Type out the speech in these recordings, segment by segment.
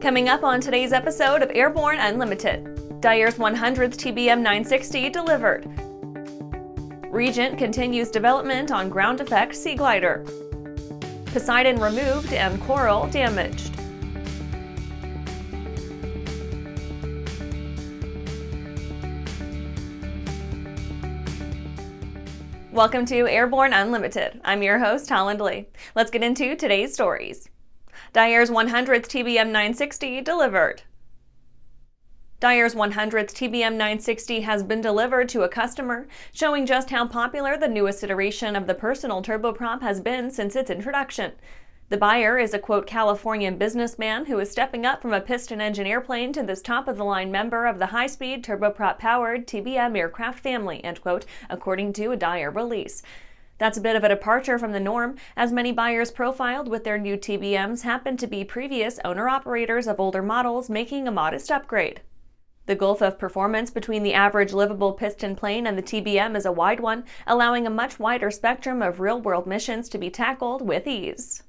Coming up on today's episode of Airborne-Unlimited, Dyer's 100th TBM 960 delivered. Regent continues development on ground effect Seaglider. Poseidon removed and coral damaged. Welcome to Airborne Unlimited. I'm your host, Holland Lee. Let's get into today's stories. Dyer's 100th TBM 960 delivered. Dyer's 100th TBM 960 has been delivered to a customer, showing just how popular the newest iteration of the personal turboprop has been since its introduction. The buyer is a, quote, Californian businessman who is stepping up from a piston-engine airplane to this top-of-the-line member of the high-speed turboprop-powered TBM aircraft family, end quote, according to a Dyer release. That's a bit of a departure from the norm, as many buyers profiled with their new TBMs happen to be previous owner-operators of older models making a modest upgrade. The gulf of performance between the average livable piston plane and the TBM is a wide one, allowing a much wider spectrum of real-world missions to be tackled with ease.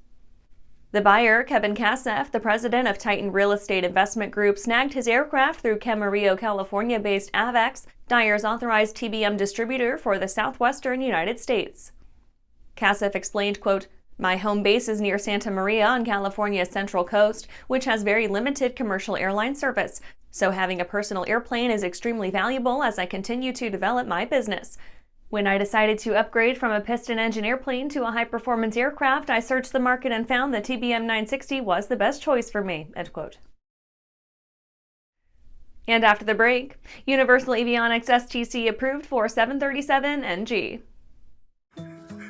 The buyer, Kevin Kasef, the president of Titan Real Estate Investment Group, snagged his aircraft through Camarillo, California-based Avex, Dyer's authorized TBM distributor for the southwestern United States. Kasef explained, quote, "My home base is near Santa Maria on California's central coast, which has very limited commercial airline service, so having a personal airplane is extremely valuable as I continue to develop my business. When I decided to upgrade from a piston-engine airplane to a high-performance aircraft, I searched the market and found the TBM 960 was the best choice for me," end quote. And after the break, Universal Avionics STC approved for 737 NG.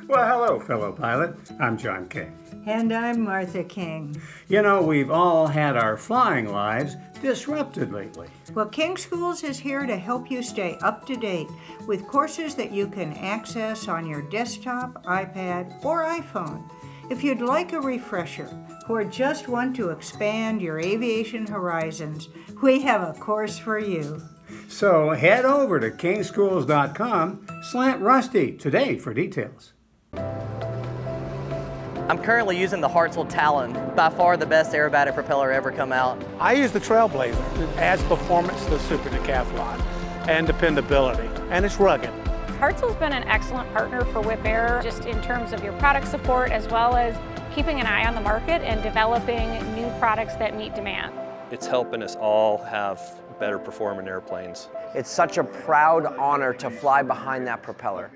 Well, hello, fellow pilot. I'm John King. And I'm Martha King. You know, we've all had our flying lives disrupted lately. Well, King Schools is here to help you stay up to date with courses that you can access on your desktop, iPad, or iPhone. If you'd like a refresher or just want to expand your aviation horizons, we have a course for you. So head over to kingschools.com/rusty today for details. I'm currently using the Hartzell Talon, by far the best aerobatic propeller ever come out. I use the Trailblazer. It adds performance to the Super Decathlon and dependability, and it's rugged. Hartzell's been an excellent partner for Whip Air, just in terms of your product support as well as keeping an eye on the market and developing new products that meet demand. It's helping us all have better performing airplanes. It's such a proud honor to fly behind that propeller.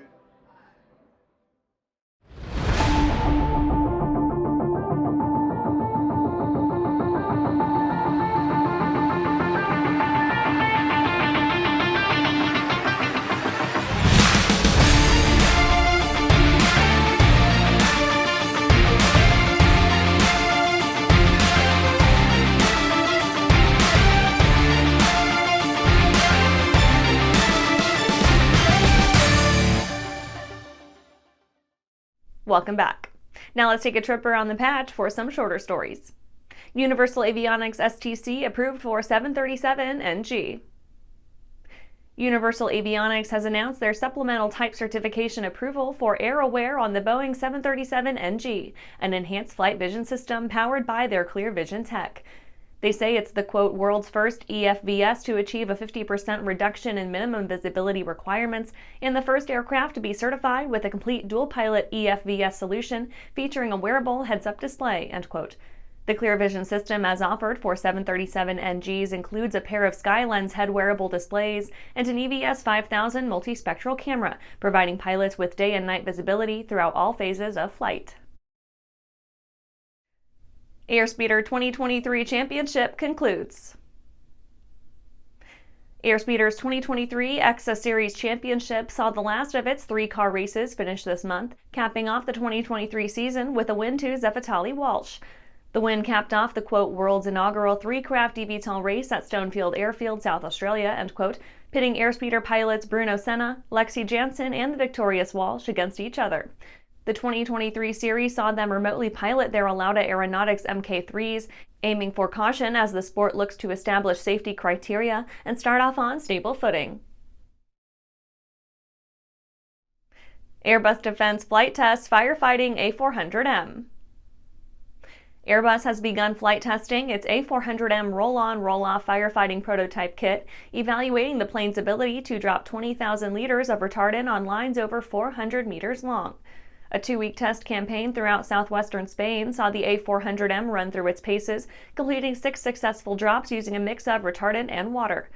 Welcome back. Now let's take a trip around the patch for some shorter stories. Universal Avionics STC approved for 737 NG. Universal Avionics has announced their supplemental type certification approval for AirAware on the Boeing 737 NG, an enhanced flight vision system powered by their Clear Vision tech. They say it's the, quote, world's first EFVS to achieve a 50% reduction in minimum visibility requirements and the first aircraft to be certified with a complete dual-pilot EFVS solution featuring a wearable heads-up display, end quote. The Clear Vision system as offered for 737 NGs includes a pair of SkyLens head-wearable displays and an EVS 5000 multispectral camera, providing pilots with day and night visibility throughout all phases of flight. Airspeeder 2023 Championship concludes. Airspeeder's 2023 EXA Series Championship saw the last of its 3 car races finish this month, capping off the 2023 season with a win to Zeffetali Walsh. The win capped off the, quote, world's inaugural 3-craft eVTOL race at Stonefield Airfield, South Australia, end quote, pitting Airspeeder pilots Bruno Senna, Lexi Jansen, and the victorious Walsh against each other. The 2023 series saw them remotely pilot their Alauda Aeronautics Mk3s, aiming for caution as the sport looks to establish safety criteria and start off on stable footing. Airbus Defense Flight Tests Firefighting A400M. Airbus has begun flight testing its A400M roll-on, roll-off firefighting prototype kit, evaluating the plane's ability to drop 20,000 liters of retardant on lines over 400 meters long. A 2-week test campaign throughout southwestern Spain saw the A400M run through its paces, completing 6 successful drops using a mix of retardant and water.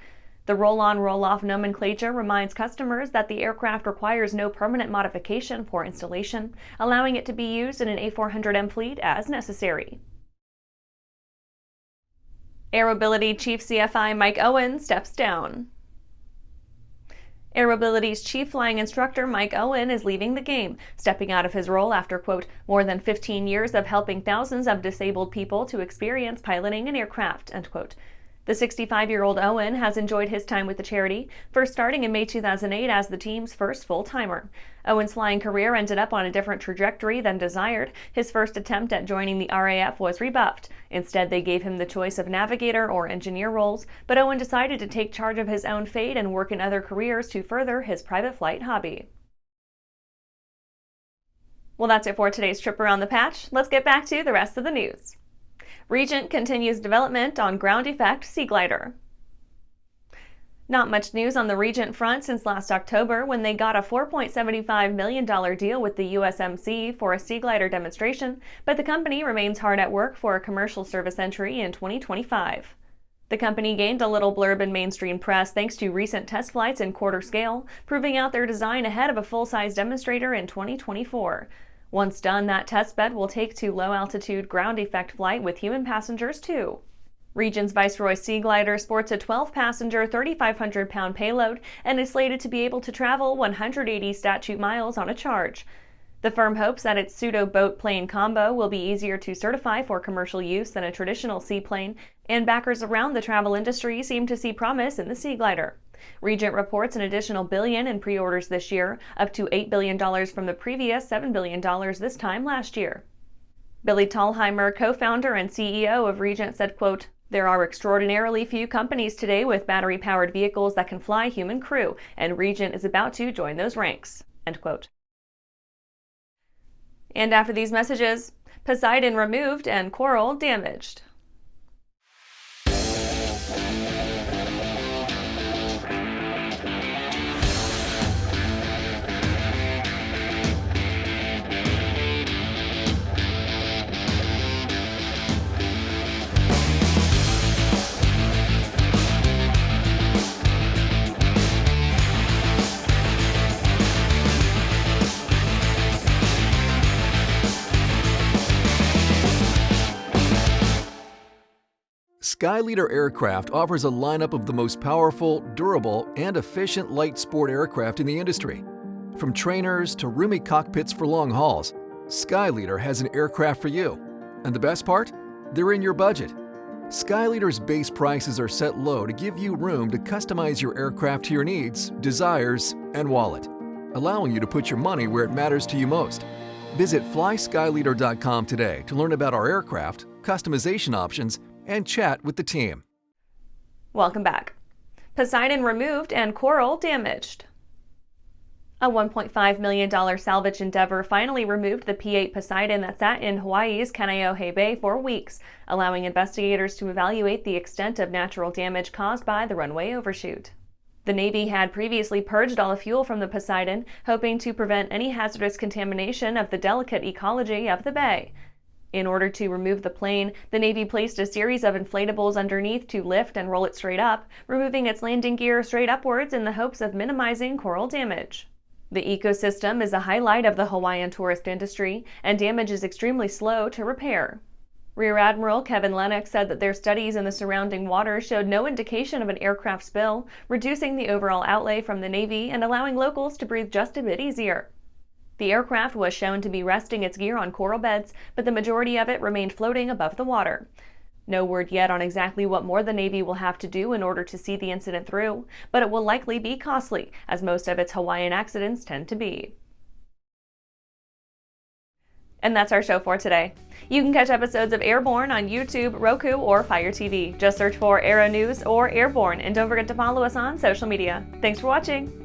The roll-on, roll-off nomenclature reminds customers that the aircraft requires no permanent modification for installation, allowing it to be used in an A400M fleet as necessary. Aerobility Chief CFI Mike Owen steps down. Aerobility's chief flying instructor Mike Owen is leaving the game, stepping out of his role after, quote, more than 15 years of helping thousands of disabled people to experience piloting an aircraft, end quote. The 65-year-old Owen has enjoyed his time with the charity, first starting in May 2008 as the team's first full-timer. Owen's flying career ended up on a different trajectory than desired. His first attempt at joining the RAF was rebuffed. Instead, they gave him the choice of navigator or engineer roles, but Owen decided to take charge of his own fate and work in other careers to further his private flight hobby. Well, that's it for today's trip around the patch. Let's get back to the rest of the news. Regent continues development on ground effect Seaglider. Not much news on the Regent front since last October when they got a $4.75 million deal with the USMC for a Seaglider demonstration, but the company remains hard at work for a commercial service entry in 2025. The company gained a little blurb in mainstream press thanks to recent test flights in quarter scale, proving out their design ahead of a full-size demonstrator in 2024. Once done, that testbed will take to low-altitude ground effect flight with human passengers, too. Regent's Viceroy Seaglider sports a 12-passenger, 3,500-pound payload and is slated to be able to travel 180 statute miles on a charge. The firm hopes that its pseudo-boat-plane combo will be easier to certify for commercial use than a traditional seaplane, and backers around the travel industry seem to see promise in the Seaglider. Regent reports an additional $1 billion in pre-orders this year, up to $8 billion from the previous $7 billion this time last year. Billy Thalheimer, co-founder and CEO of Regent, said, quote, "There are extraordinarily few companies today with battery-powered vehicles that can fly human crew, and Regent is about to join those ranks," end quote. And after these messages, Poseidon removed and Coral damaged. Seaglider Aircraft offers a lineup of the most powerful, durable, and efficient light sport aircraft in the industry. From trainers to roomy cockpits for long hauls, Seaglider has an aircraft for you. And the best part? They're in your budget. Seaglider's base prices are set low to give you room to customize your aircraft to your needs, desires, and wallet, allowing you to put your money where it matters to you most. Visit flyseaglider.com today to learn about our aircraft, customization options, and chat with the team. Welcome back. Poseidon removed and Coral damaged. A $1.5 million salvage endeavor finally removed the P-8 Poseidon that sat in Hawaii's Kaneohe Bay for weeks, allowing investigators to evaluate the extent of natural damage caused by the runway overshoot. The Navy had previously purged all the fuel from the Poseidon, hoping to prevent any hazardous contamination of the delicate ecology of the bay. In order to remove the plane, the Navy placed a series of inflatables underneath to lift and roll it straight up, removing its landing gear straight upwards in the hopes of minimizing coral damage. The ecosystem is a highlight of the Hawaiian tourist industry, and damage is extremely slow to repair. Rear Admiral Kevin Lennox said that their studies in the surrounding water showed no indication of an aircraft spill, reducing the overall outlay from the Navy and allowing locals to breathe just a bit easier. The aircraft was shown to be resting its gear on coral beds, but the majority of it remained floating above the water. No word yet on exactly what more the Navy will have to do in order to see the incident through, but it will likely be costly, as most of its Hawaiian accidents tend to be. And that's our show for today. You can catch episodes of Airborne on YouTube, Roku, or Fire TV. Just search for Aero-News or Airborne, and don't forget to follow us on social media. Thanks for watching!